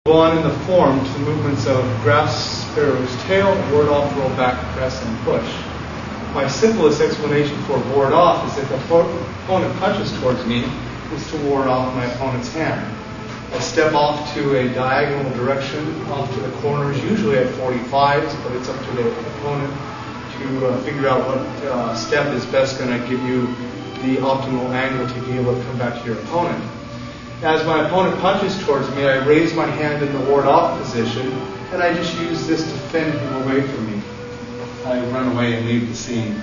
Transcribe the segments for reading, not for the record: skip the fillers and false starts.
Go on in the form to the movements of grasp sparrow's tail, ward off, roll back, press, and push. My simplest explanation for ward off is if the opponent punches towards me, is to ward off my opponent's hand. I step off to a diagonal direction, off to the corners, usually at 45s, but it's up to the opponent to figure out what step is best going to give you the optimal angle to be able to come back to your opponent. As my opponent punches towards me, I raise my hand in the ward-off position, and I just use this to fend him away from me. I run away and leave the scene.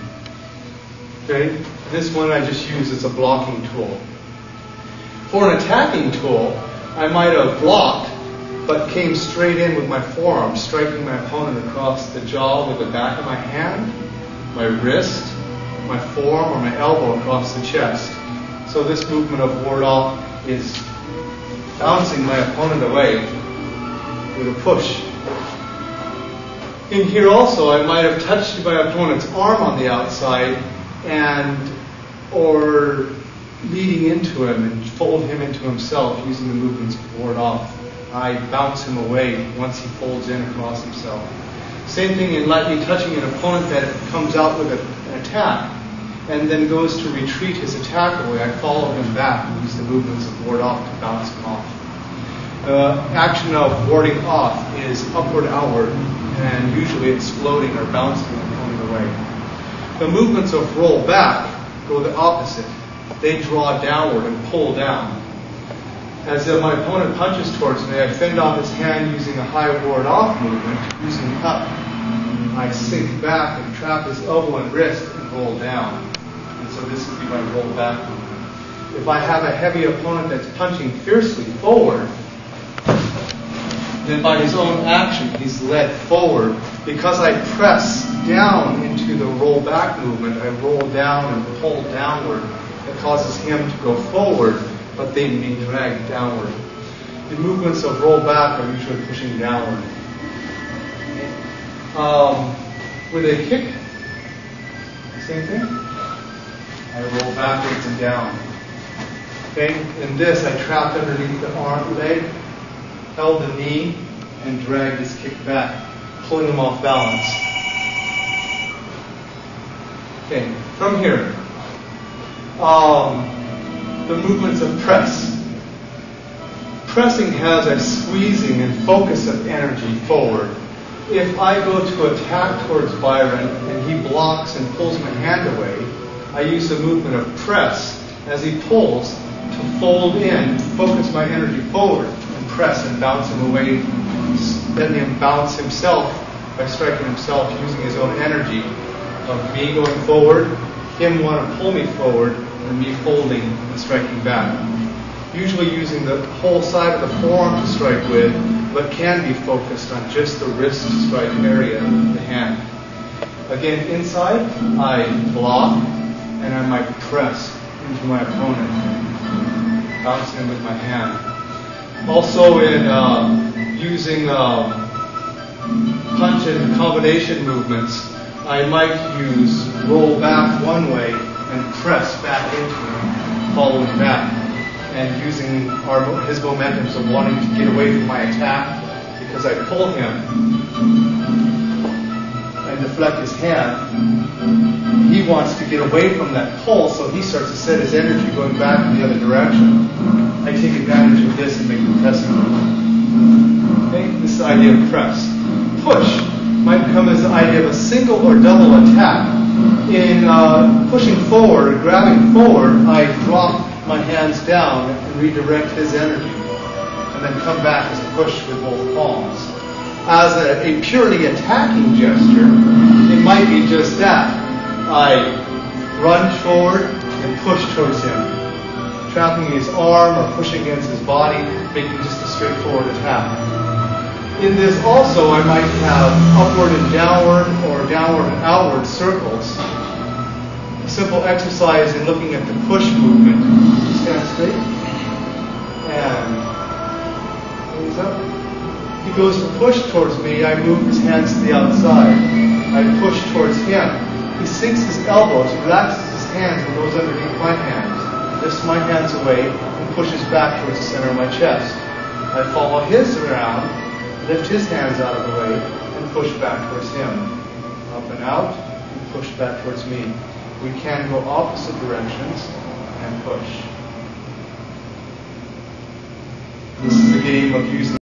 Okay? This one I just use as a blocking tool. For an attacking tool, I might have blocked, but came straight in with my forearm, striking my opponent across the jaw with the back of my hand, my wrist, my forearm, or my elbow across the chest. So this movement of ward-off is bouncing my opponent away with a push. In here also, I might have touched my opponent's arm on the outside or leading into him and fold him into himself using the movements of ward off. I bounce him away once he folds in across himself. Same thing in lightly touching an opponent that comes out with an attack and then goes to retreat his attack away. I follow him back and use the movements of ward off to bounce him off. The action of warding off is upward-outward, and usually it's floating or bouncing the opponent away. The movements of roll back go the opposite. They draw downward and pull down. As my opponent punches towards me, I fend off his hand using a high ward-off movement, using up. I sink back and trap his elbow and wrist and roll down. And so this would be my roll back movement. If I have a heavy opponent that's punching fiercely forward, then by his own action he's led forward. Because I press down into the roll back movement, I roll down and pull downward. It causes him to go forward, but they may drag downward. The movements of roll back are usually pushing downward. With a kick, same thing. I roll backwards and down. Okay? In this, I trapped underneath the arm, leg, held the knee, and dragged his kick back, pulling him off balance. Okay, from here, the movements of press. Pressing has a squeezing and focus of energy forward. If I go to attack towards Byron and he blocks and pulls my hand away, I use the movement of press as he pulls to fold in, focus my energy forward, and press and bounce him away, letting him bounce himself by striking himself using his own energy of me going forward, him want to pull me forward, and me folding and striking back. Usually using the whole side of the forearm to strike with, but can be focused on just the wrist strike area of the hand. Again, inside, I block, and I might press into my opponent, bouncing him with my hand. Also in using punch and combination movements, I might use roll back one way and press back into him, following back, and using his momentums of wanting to get away from my attack because I pull him and deflect his hand. He wants to get away from that pull, so he starts to set his energy going back in the other direction. I take advantage of this and make the pressing move. Okay? This is the idea of press. Push might come as the idea of a single or double attack. In pushing forward, grabbing forward, I drop my hands down and redirect his energy, and then come back as a push with both palms. As a purely attacking gesture, it might be just that. I run forward and push towards him, trapping his arm or pushing against his body, making just a straightforward attack. In this also, I might have upward and downward or downward and outward circles. A simple exercise in looking at the push movement. Stand straight. And raise up. He goes to push towards me. I move his hands to the outside. I push towards him. He sinks his elbows, relaxes his hands, and goes underneath my hands. Lifts my hands away and pushes back towards the center of my chest. I follow his around, lift his hands out of the way, and push back towards him. Up and out, and push back towards me. We can go opposite directions and push. This is the game of using